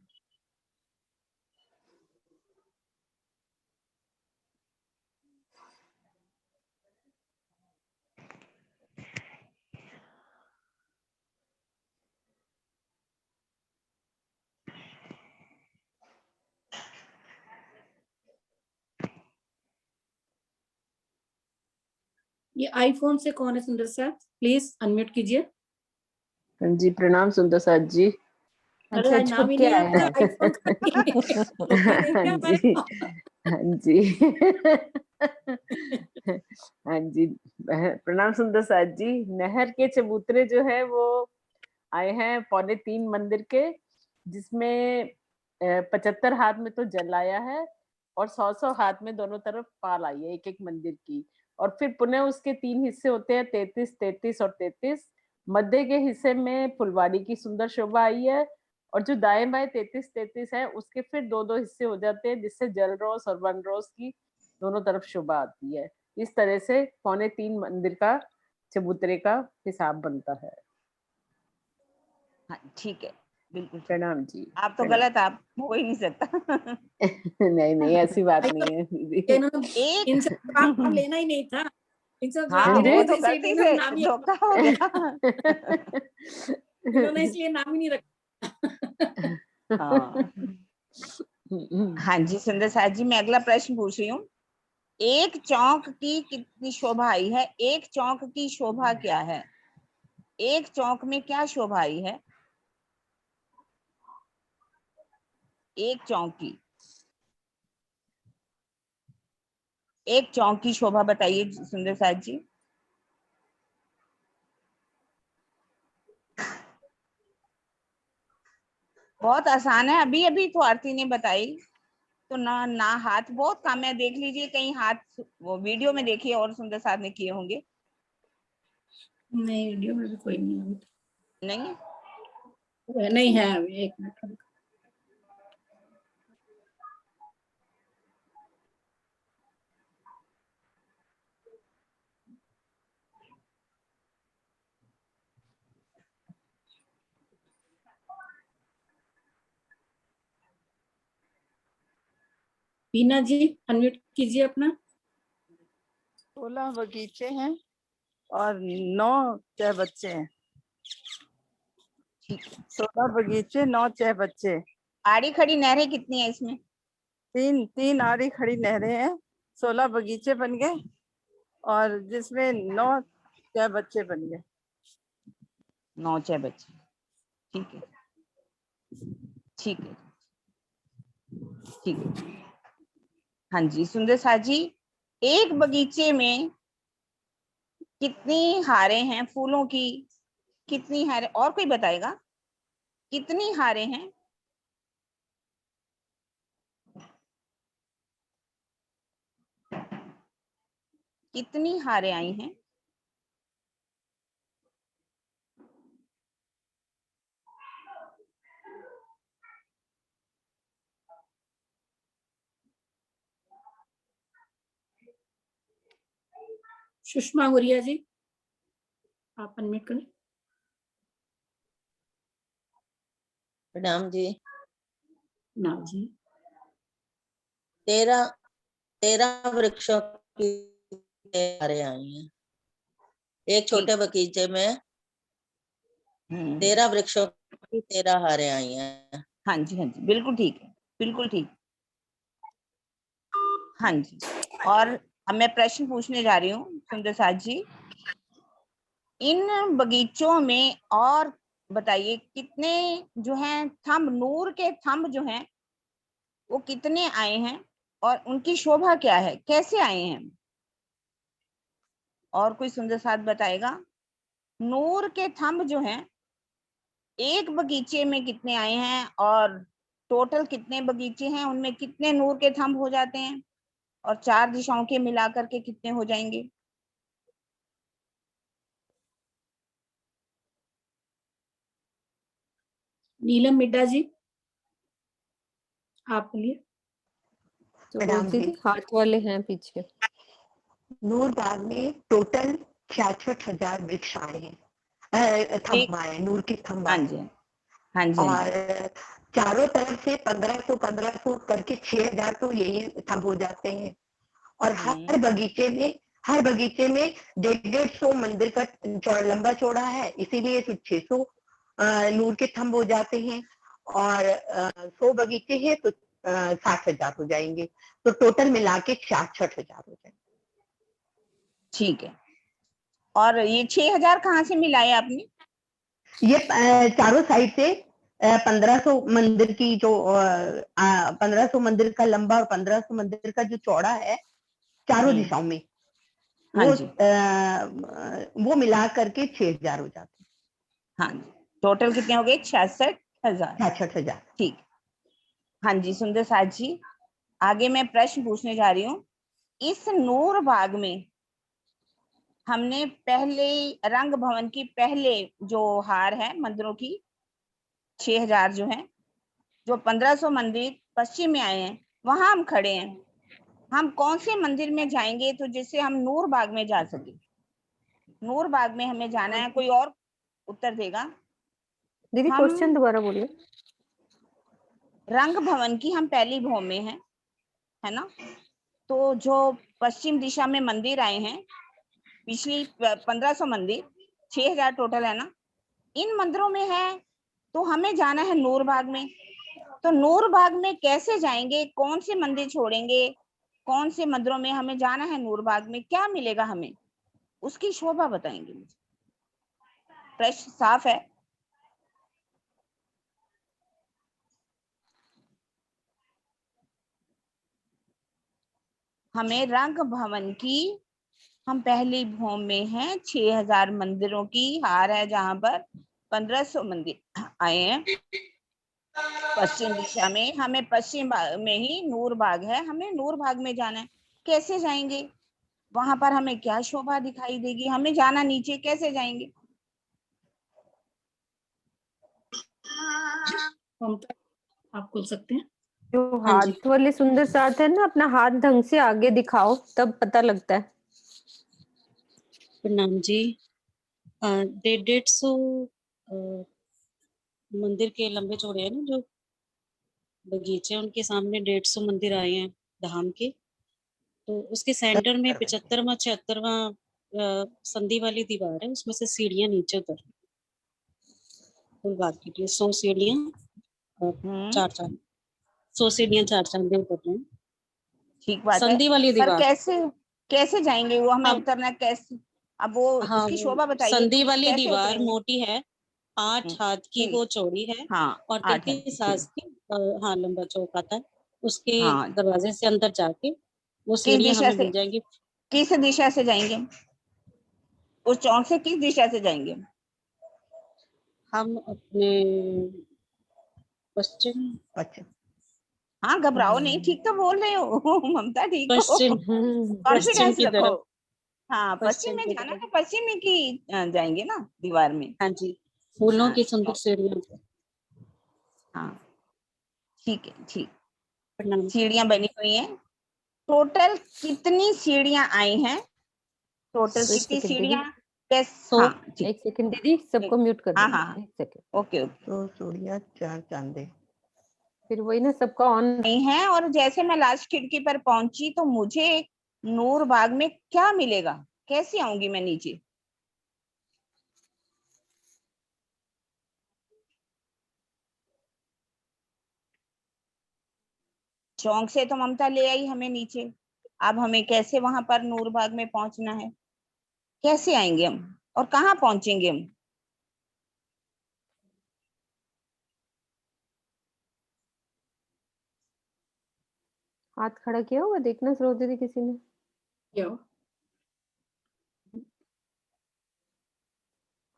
ये आईफोन से कौन है सुंदर साथ? प्लीज अनम्यूट कीजिए। हाँ जी, प्रणाम सुंदर साथ जी। अरे अच्छा, आज नाम छुप ही के नहीं आया आता है। आईफोन का। धोखा देंगे हाँ हमारे जी, को। हाँ जी। हाँ जी, प्रणाम सुंदर साथ जी। नहर के चबूतरे जो है वो आए हैं 2.25 मंदिर के, जिसमें 75 हाथ में तो जल आया है और 100 हाथ में दोनों तरफ पाल आई है एक एक मंदिर की। और फिर पुनः उसके 3 हिस्से होते हैं, 33, 33 और 33। मध्य के हिस्से में फुलवारी की सुंदर शोभा आई है, और जो दाएं बाएं 33 33 है उसके फिर 2 हिस्से हो जाते हैं, जिससे जल रोस और वन रोस की दोनों तरफ शोभा आती है। इस तरह से 3.25 मंदिर का चबूतरे का हिसाब बनता है। हाँ ठीक है, बिल्कुल ठीक। प्रणाम जी। आप तो प्रणाम। गलत, आप हो ही नहीं सकता। नहीं नहीं, ऐसी बात भाई नहीं है दीदी। इन्होंने एक इनसे जवाब लेना ही नहीं था। इनसे जवाब हाँ, लेना वो नहीं था, तो इसलिए गलती इन्होंने से नाम ही धोखा हो गया। इन्होंने इसलिए नाम ही नहीं रखा। हाँ हाँ जी सुंदर साथ जी, मैं अगला प्रश्न पूछ रही हूँ। एक चौक की कितनी शोभा आई है? एक चौक की शोभा क्या है? एक चौक में क्या शोभा आई है? एक चौक की, एक चौक की शोभा बताइए सुंदर साथ जी। बहुत आसान है, अभी अभी तो आरती ने बताई। तो ना ना हाथ बहुत कम है, देख लीजिए कहीं हाथ वो वीडियो में देखिए और सुंदर साथ ने किए होंगे। नहीं, वीडियो में भी कोई नहीं है। नहीं, नहीं है अभी, एक मिनट। बीना जी अनम्यूट कीजिए अपना। 16 बगीचे हैं और 9 चाय बच्चे हैं। ठीक है। 16 बगीचे, 9 चाय बच्चे। आड़ी खड़ी नहरें कितनी है इसमें? 3 आड़ी खड़ी नहरें हैं, 16 बगीचे बन गए और जिसमें 9 चाय बच्चे बन गए। 9 चाय बच्चे, ठीक है ठीक है ठीक है। हाँ जी सुंदर साथ जी, एक बगीचे में कितनी हारें हैं फूलों की? कितनी हारें, और कोई बताएगा कितनी हारें हैं? कितनी हारें आई हैं? सुषमा हुरिया जी, आप अनम्यूट करें। प्रणाम जी। नाम जी। 13 वृक्षों की हारें आई हैं एक छोटे बगीचे में। 13 वृक्षों की 13 हारें आई हैं। हाँ जी बिल्कुल ठीक है, बिल्कुल ठीक। हाँ जी, और अब मैं प्रश्न पूछने जा रही हूँ सुंदर साथ जी। इन बगीचों में और बताइए कितने जो हैं थंब, नूर के थंब जो हैं वो कितने आए हैं और उनकी शोभा क्या है, कैसे आए हैं? और कोई सुंदर साथ बताएगा? नूर के थंब जो हैं एक बगीचे में कितने आए हैं और टोटल कितने बगीचे हैं, उनमें कितने नूर के थंब हो जाते हैं और 4 दिशाओं के मिलाकर के कितने हो जाएंगे? नीलम मिड्डा जी, आप बोलिए। तो प्रणाम दीदी जी। हाथ वाले हैं पीछे। नूर बाग में टोटल 66,000 वृक्ष आए हैं, थंब आए हैं, नूर के थंब हाँ आए जी हैं। हाँ जी और चारों तरफ से 1500 करके 6,000 तो यही थंब हो जाते हैं। और हर बगीचे में 150 मंदिर का लंबा चौड़ा है, इसीलिए 600 नूर के थंब हो जाते हैं। और 100 बगीचे हैं तो 60,000 हो जाएंगे, तो टोटल मिला के 66,000 हो जाएंगे। ठीक है और ये 6000 कहाँ से मिलाए आपने? ये चारों साइड से 1500 मंदिर की जो 1500 मंदिर का लंबा और 1500 मंदिर का जो चौड़ा है, चारों दिशाओं में, हाँ वो जी। वो मिला करके 6000 हो जाते हैं। हाँ जी, टोटल कितने हो गए? 66,000। 66,000। ठीक। हाँ जी सुंदर साथ जी, आगे मैं प्रश्न पूछने जा रही हूँ। इस नूर बाग में हमने पहले रंग भवन की पहले जो हार है मंदिरों की 6000 जो है, जो 1500 मंदिर पश्चिम में आए हैं, वहां हम खड़े हैं। हम कौन से मंदिर में जाएंगे तो जिससे हम नूर बाग में जा सके? नूर बाग में हमें जाना है, कोई और उत्तर देगा? दीदी हम क्वेश्चन दोबारा बोलिए। रंग भवन की हम पहली भौम में हैं, है ना? तो जो पश्चिम दिशा में मंदिर आए हैं, पिछली 1500 मंदिर, 6000 टोटल है ना, इन मंदिरों में है तो हमें जाना है नूर बाग में। तो नूर बाग में कैसे जाएंगे? कौन से मंदिर छोड़ेंगे? कौन से मंदिरों में हमें जाना है? नूर बाग में क्या मिलेगा हमें? उसकी शोभा बताएंगे मुझे। प्रश्न साफ है? हमें रंग भवन की हम पहली भौम में हैं, 6000 मंदिरों की हार है जहां पर 1500 मंदिर आए हैं पश्चिम दिशा में। हमें पश्चिम में ही नूर बाग है, हमें नूर बाग में जाना है। कैसे जाएंगे? वहां पर हमें क्या शोभा दिखाई देगी? हमें जाना नीचे, कैसे जाएंगे? ममता आप खोल सकते हैं। जो हाँ जी। हाथ वाले सुंदर साथ है ना, अपना हाथ ढंग से आगे दिखाओ तब पता लगता है। प्रणाम जी। 150 मंदिर के लंबे चौड़े हैं ना जो बगीचे, उनके सामने 150 मंदिर आए हैं धाम के। तो उसके सेंटर में 75वां 76वां संधि वाली दीवार है, उसमें से सीढ़ियां नीचे उतर बात की 100 सीढ़ियां 100 सीढ़ियां 4 चांदे उतर रहे हैं। ठीक बात है, संधि वाली पर दीवार। कैसे कैसे जाएंगे? वो हमें हाँ, उतरना कैसे? अब वो हाँ, उसकी शोभा बताइए, संधि वाली कैसे दीवार उतरेंगे? मोटी है, 8 हाथ की वो चौड़ी है, हाँ, और 8 हाथ 35 हाथ की हाँ लंबा चौक आता है। उसके हाँ। दरवाजे से अंदर जाके वो किस सीढ़ियां दिशा हमें से, मिल जाएंगी। किस दिशा से जाएंगे? उस चौक से किस दिशा से जाएंगे? हम अपने पश्चिम। हाँ घबराओ नहीं, ठीक तो बोल रहे हो ममता, ठीक हो? पश्चिम पश्चिम कॉन्फिडेंस की रखो। तरफ। हाँ पश्चिम पश्चिम में की जाना तरफ। है, पश्चिम में की जाएंगे ना दीवार में। हाँ जी, फूलों हाँ की सुंदर सीढ़ियां। हाँ ठीक है, ठीक। प्रणाम। सीढ़ियां बनी हुई हैं। टोटल कितनी सीढ़ियां आई हैं? टोटल एक कितनी सेकंड दीदी, सीढ़ियां? कैस तो हाँ ठीक। एक सेकंड दीदी, सबको म्यूट कर हाँ देना हाँ एक सेकंड। Okay okay. तो सूर्या 4 चांदे फिर वही ना, सबका ऑन नहीं है। और जैसे मैं लास्ट खिड़की पर पहुंची तो मुझे नूर बाग में क्या मिलेगा? कैसे आऊंगी मैं नीचे? चौक से तो ममता ले आई हमें नीचे, अब हमें कैसे वहां पर नूर बाग में पहुंचना है? कैसे आएंगे हम और कहाँ पहुंचेंगे हम? हाथ खड़ा किया होगा, देखना सरोज दीदी किसी ने। क्यों?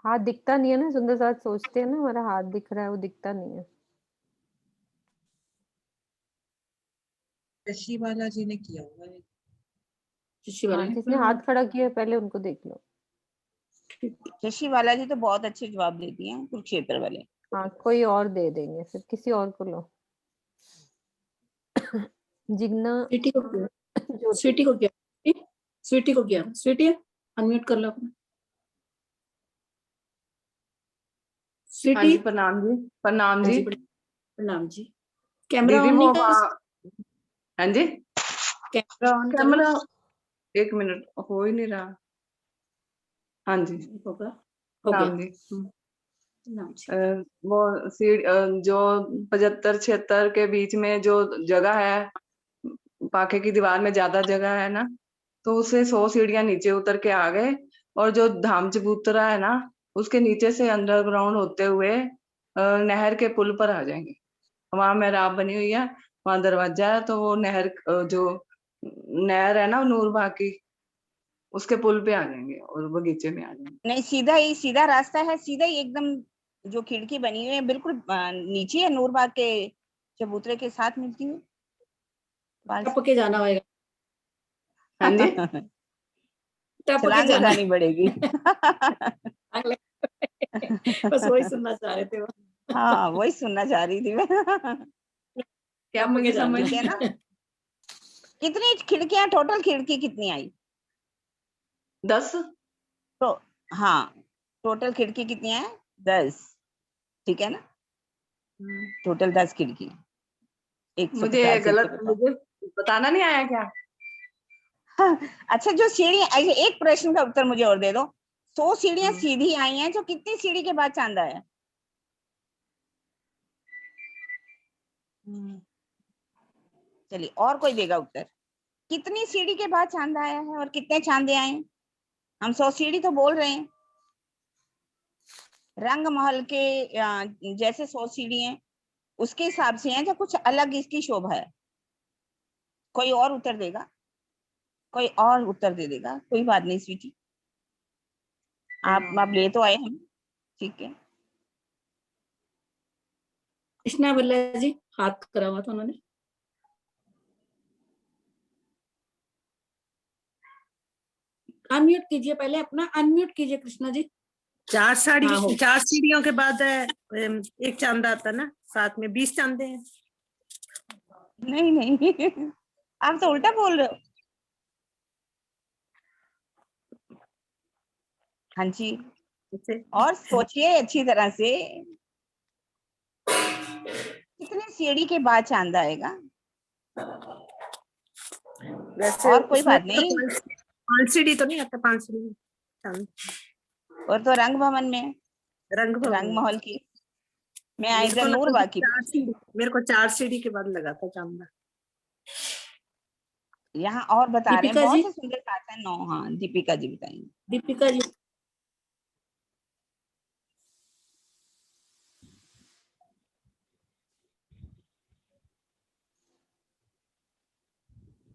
हाथ दिखता नहीं है ना, सुंदर साथ सोचते हैं ना हमारा हाथ दिख रहा है, वो दिखता नहीं है। शशि बालाजी ने किया हुआ है। हाँ, जिसने हाथ खड़ा किया है पहले उनको देख लो। शशि बालाजी तो बहुत अच्छे जवाब देती हैं, कुरुक्षेत्र वाले। हाँ, कोई और दे देंगे, फिर किसी और को लो। जिग्ना स्वीटी को किया, ज्योति। स्वीटी को किया, स्वीटी को किया। स्वीटी अनम्यूट कर लो अपना। हाँ जी, प्रणाम जी, प्रणाम जी। प्रणाम जी। कैमरा दीदी ऑन वो नहीं कर, हाँ जी, कैमरा ऑन करो। कैमरा 1 मिनट, हो ही नहीं रहा। हाँ जी, होगा, हो गया। प्रणाम जी। प्रणाम जी। वो जो 75-76 के बीच में जो जगह है, पाखे की दीवार में ज्यादा जगह है ना, तो उससे 100 सीढ़ियां नीचे उतर के आ गए और जो धाम चबूतरा है ना, उसके नीचे से अंडरग्राउंड होते हुए नहर के पुल पर आ जाएंगे। वहां मेहराब बनी हुई है, वहां दरवाजा है, तो वो नहर जो नहर है ना नूरबाग की, उसके पुल पे आ जाएंगे और बगीचे में आ जाएंगे। नहीं, सीधा ही सीधा रास्ता है, सीधा ही एकदम जो खिड़की बनी हुई है बिल्कुल नीचे है, नूरबाग के चबूतरे के साथ मिलती हुई। टप के जाना होगा। हाँ जी। टप के छलांग जाना लगानी पड़ेगी। बस वही सुनना चाह रहे थे वो। हाँ, वही सुनना चाह रही थी मैं। क्या मुझे समझ ठीक है ना। कितनी खिड़कियां, टोटल खिड़की कितनी आई? 10। तो हाँ, टोटल खिड़की कितनी है? 10। ठीक है ना, टोटल 10 खिड़की। मुझे 150 से गलत, बताओ। मुझे बताना नहीं आया क्या? हाँ, अच्छा, जो सीढ़ी, एक प्रश्न का उत्तर मुझे और दे दो। 100 सीढ़ियां सीधी आई हैं, जो कितनी सीढ़ी के बाद चांद आया? चलिए, और कोई देगा उत्तर? कितनी सीढ़ी के बाद चांद आया है और कितने चांदे आए हैं? हम 100 सीढ़ी तो बोल रहे हैं। रंग महल के जैसे 100 सीढ़ी हैं, उसके हिसाब से हैं, या कुछ अलग इसकी शोभा है? कोई और उत्तर देगा? कोई और उत्तर दे देगा? कोई बात नहीं स्वीटी, आप ले तो आए हम। ठीक है। कृष्णा बल्ला जी हाथ करा हुआ था उन्होंने। अनम्यूट कीजिए, पहले अपना अनम्यूट कीजिए कृष्णा जी। 4 हो। 4 सीढ़ियों के बाद एक चांद आता ना, साथ में 20 चांदे हैं। नहीं नहीं, आप तो उल्टा बोल रहे हो। हाँ जी, और सोचिए अच्छी तरह से, कितने सीढ़ी के बाद चांद आएगा? वैसे और कोई उसमें बात नहीं। 5 सीढ़ी तो नहीं आता, 5 सीढ़ी चांद। और तो रंग भवन में, रंग महल की, मैं आई इधर नूरबाग की। मेरे को 4 सीढ़ी के बाद लगा था चांद। यहाँ और बता रहे हैं, दीपिका बहुत जी। से सुंदर बात है। 9, हाँ, दीपिका जी बताएंगे। दीपिका जी।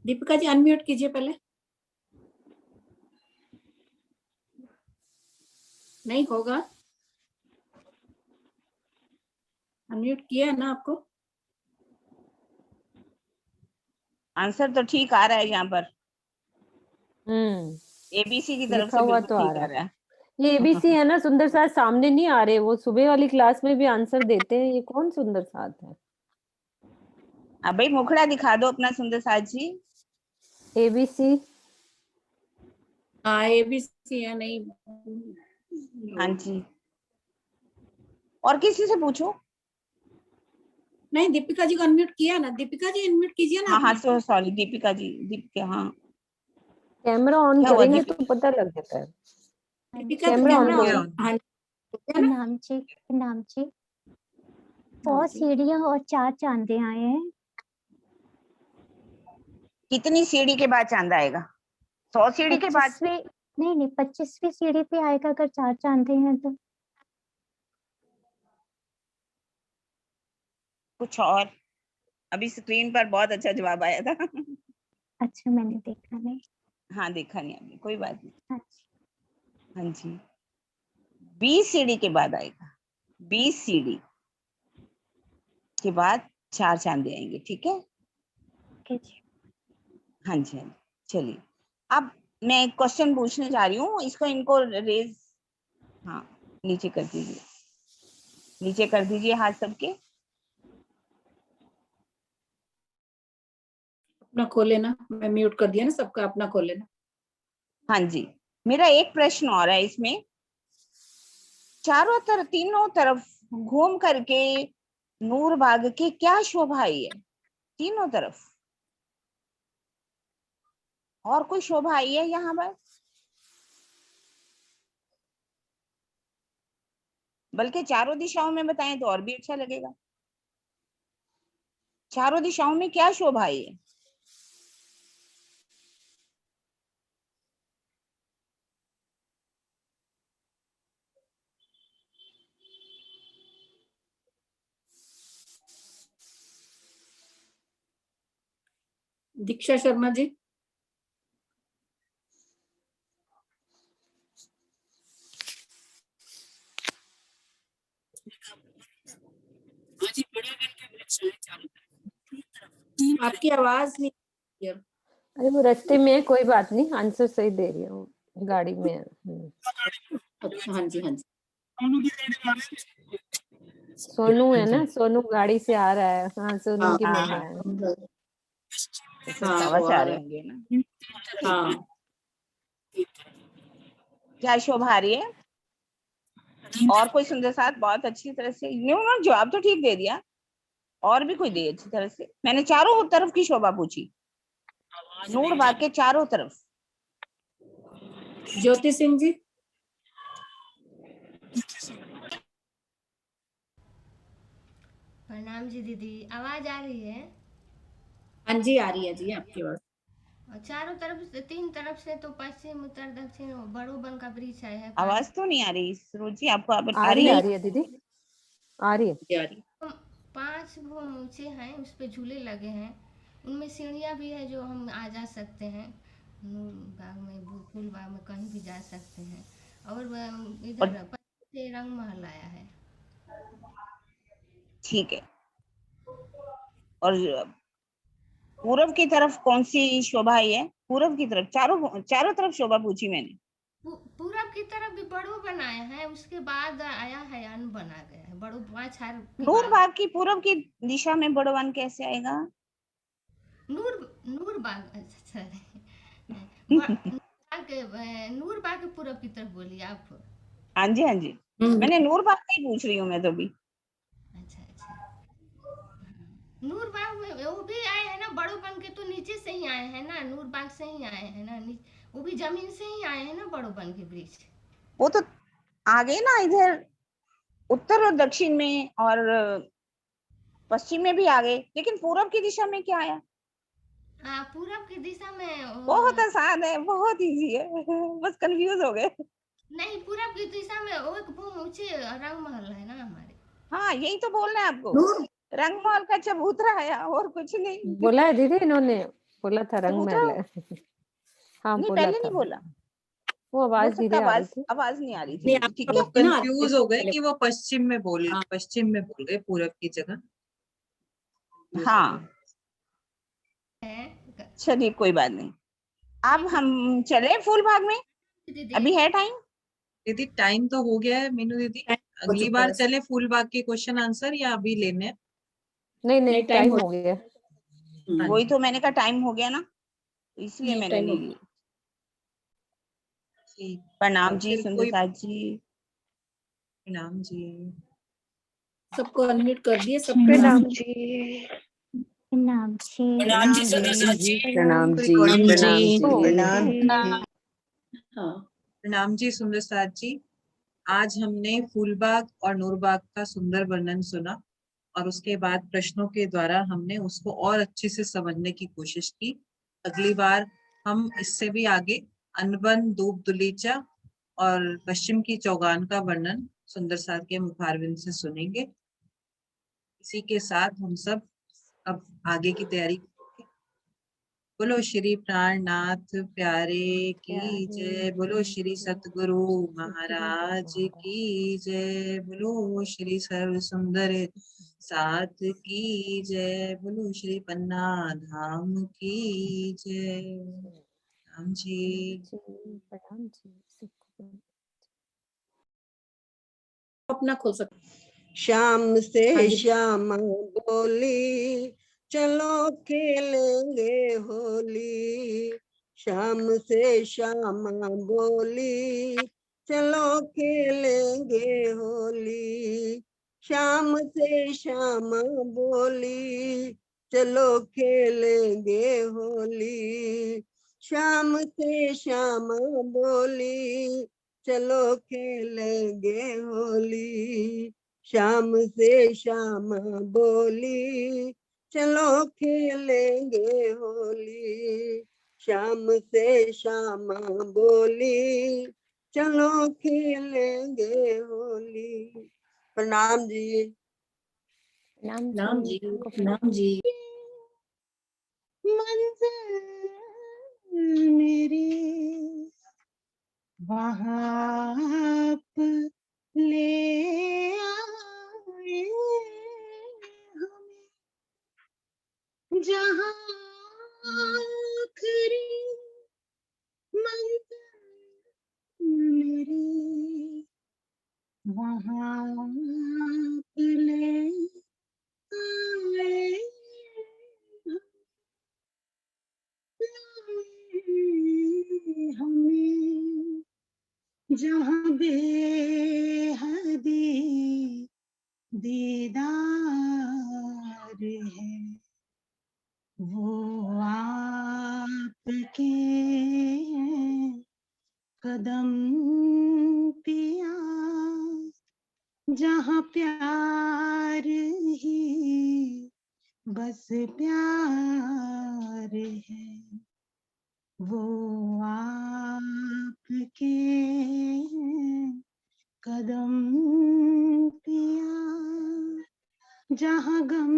दीपिका जी अनम्यूट कीजिए पहले। नहीं होगा, अनम्यूट किया है ना आपको? आंसर तो ठीक आ रहा है यहाँ पर, एबीसी की तरफ लिखा से हुआ बिल्कुल तो आ ठीक रहा आ रहा है। ये एबीसी है ना। सुंदर साथ सामने नहीं आ रहे, वो सुबह वाली क्लास में भी आंसर देते हैं। ये कौन सुंदर साथ है? अब भाई मुखड़ा दिखा दो अपना सुंदर साथ जी। एबीसी। हाँ एबीसी है। नहीं, हाँ जी, और किसी से पूछो। नहीं दीपिका जी को अनम्यूट किया ना। दीपिका जी अनम्यूट कीजिए ना। हाँ हाँ, सो सॉरी दीपिका जी, दीपिका, हाँ कैमरा ऑन क्या हुआ करेंगे तो दीपिका? पता लग जाता है। दीपिका तो कैमरा ऑन कैमरा करो। ऑन। हाँ प्रणाम जी, प्रणाम जी। 100 सीढ़ियां और 4 चांदे आए हैं। कितनी सीढ़ी के बाद चांद आएगा? 100 सीढ़ी के बाद? 25वीं, नहीं 25वीं सीढ़ी पे आएगा अगर 4 चांदे हैं तो। कुछ और? अभी स्क्रीन पर बहुत अच्छा जवाब आया था। अच्छा, मैंने देखा नहीं। हाँ, देखा नहीं आपने, कोई बात नहीं। अच्छा। हाँ जी, 20 सीढ़ी के बाद आएगा। 20 सीढ़ी के बाद 4 चांदे आएंगे। ठीक है। ओके जी। हाँ जी, हाँ जी, चलिए अब मैं क्वेश्चन पूछने जा रही हूँ। इसको इनको रेज, हाँ, नीचे कर दीजिए, नीचे कर दीजिए हाथ सबके। अपना खोले ना, मैं म्यूट कर दिया ना सबका, अपना खोले ना। हाँ जी, मेरा एक प्रश्न और है इसमें। चारों तरफ, तीनों तरफ घूम करके नूरबाग की क्या शोभा आई है? तीनों तरफ और कोई शोभा आई है यहाँ पर? बल्कि चारों दिशाओं में बताएं तो और भी अच्छा लगेगा। चारों दिशाओं में क्या शोभा आई है? दीक्षा शर्मा जी। आपकी आवाज नहीं clear। अरे वो रास्ते में है, कोई बात नहीं, आंसर सही दे रही हूँ, गाड़ी में है। अच्छा, हाँ जी, हाँ जी। सोनू है ना, सोनू गाड़ी से आ रहा है। हाँ, सोनू की मम्मा है। हाँ, वो से आ आ रहे रहा होंगे ना। हाँ। क्या शोभा आ रही है? और कोई सुंदर साथ बहुत अच्छी तरह से जवाब तो ठीक दे दिया। और भी कोई दे अच्छी तरह से। मैंने चारों तरफ की शोभा पूछी, नूर बाग के चारों तरफ। ज्योति सिंह जी। प्रणाम जी दीदी, आवाज आ रही है? हाँ जी, आ रही है जी आपकी आवाज। और चारों तरफ से, तीन तरफ से तो पश्चिम उत्तर दक्षिण बड़ो बन का वृक्ष है। आवाज तो नहीं आ रही सरोज जी, आपको आ रही है दीदी, आ रही है। 5 वो ऊंचे हैं, उस पे झूले लगे हैं, उनमें सीढ़ियाँ भी है जो हम आ जा सकते हैं। नूर बाग में, फूल बाग में कहीं भी जा सकते हैं। और इधर पश्चिम से रंग महल आया है। ठीक है। और पूरब की तरफ कौन सी शोभा आई है? पूरब की तरफ चारों तरफ शोभा पूछी मैंने। पूरब की तरफ भी बड़ो बनाया है, उसके बाद आया है अन बना गया है। बड़ो 5 नूर बाग की पूरब की दिशा में बड़वन कैसे आएगा? नूर बाग, अच्छा नूर बाग के पूरब की तरफ बोलिए आप। हाँ जी, हाँ जी, मैंने नूर बाग का ही पूछ रही हूँ मैं तो भी। नूर बाग में वो भी आए हैं ना, बड़ो बन के तो नीचे से ही आए हैं ना, नूर बाग से ही आए हैं ना, वो भी जमीन से ही आए हैं ना, बड़ो बन के वृक्ष। वो तो आगे ना, इधर उत्तर और दक्षिण में और पश्चिम में भी आ गए, लेकिन पूरब की दिशा में क्या आया? हाँ, पूरब की दिशा में बहुत आसान है, बहुत इजी है, बस कंफ्यूज हो गए। नहीं, पूरब की दिशा में वो एक बहुत ऊंचे रंग महल है ना हमारे। हाँ, यही तो बोलना है आपको, रंग महल का चबूतरा है और कुछ नहीं। बोला है दीदी, इन्होंने बोला था रंग चबूतरा महल है। हाँ, नहीं, बोला पहले था। नहीं बोला। वो हो आवाज सकता धीरे आ रही थी। आवाज नहीं आ रही थी मुझे। ठीक वो है, कंफ्यूज हो गए कि वो पश्चिम में बोल गए पूरब की जगह। हाँ, चलिए कोई बात नहीं। अब हम चले फूल बाग में, अभी है टाइम? दीदी टाइम तो हो गया है मीनू दीदी, अगली बार चले फूल बाग के क्वेश्चन आंसर या अभी लेने हैं? नहीं, टाइम हो गया। वही तो मैंने कहा टाइम हो गया ना, इसलिए मैंने नहीं ली। प्रणाम जी सुंदर साथ जी। प्रणाम जी। सबको अनम्यूट कर दिए सब। प्रणाम जी। प्रणाम जी। प्रणाम जी सुंदर जी। प्रणाम जी, प्रणाम जी सुंदर साथ जी। आज हमने फूलबाग और नूरबाग का सुंदर वर्णन सुना और उसके बाद प्रश्नों के द्वारा हमने उसको और अच्छे से समझने की कोशिश की। अगली बार हम इससे भी आगे अनबन, दूब दुलीचा और पश्चिम की चौगान का वर्णन सुंदर साथ के मुखारबिंद से सुनेंगे। इसी के साथ हम सब अब आगे की तैयारी। बोलो श्री प्राणनाथ प्यारे की जय, बोलो श्री सतगुरु महाराज की जय, बोलो श्री सर्व सुंदर साथ की जय, बोलो श्री पन्ना धाम की जय। राम जी। प्रणाम जी। अपना खोल सकते। शाम से श्याम बोली चलो खेलेंगे होली, शाम से श्याम बोली चलो खेलेंगे होली, शाम से श्याम बोली चलो खेलेंगे होली, शाम से श्याम बोली चलो खेलेंगे होली, शाम से श्याम बोली चलो खेलेंगे होली, शाम से श्याम बोली चलो खेलेंगे होली। प्रणाम जी। प्रणाम जी। प्रणाम जी। मंजिल वहाँ आप ले आए हमें, जहाँ आखिरी मंजिल मेरी, वहाँ आप ले आए हमें, जहाँ बेहदी दीदार है, वो आपके कदम पिया, जहाँ प्यार ही बस प्यार है, वो आपके कदम पिया, जहाँ गम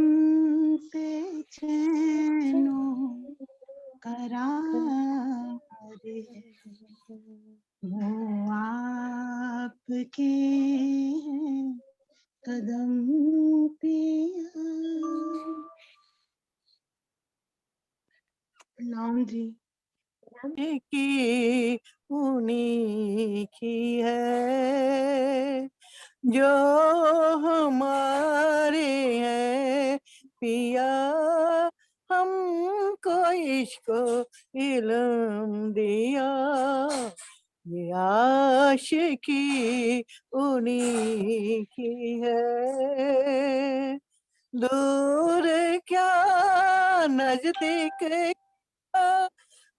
से चैनो करार है, वो आपके कदम पिया। प्रणाम जी। की उन्हीं की है जो हमारे हैं पिया, हमको इश्क इल्म दिया, ये आशिकी उन्हीं की है। दूर क्या नजदीक क्या,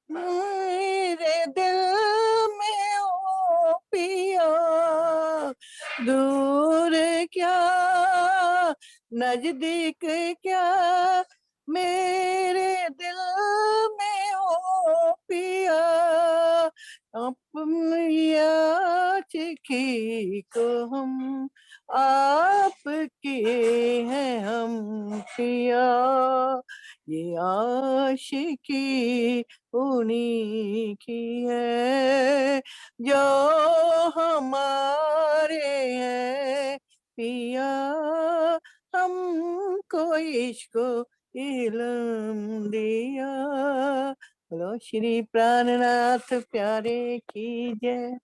मेरे दिल में ओ पिया, दूर क्या नजदीक क्या, मेरे दिल में ओ पिया, अपनी आशिकी को हम आपके हैं हम पिया, ये आशिकी उन्हीं की है जो हमारे हैं पिया, हमको इश्क इल्म दिया। बोलो श्री प्राणनाथ प्यारे की जय।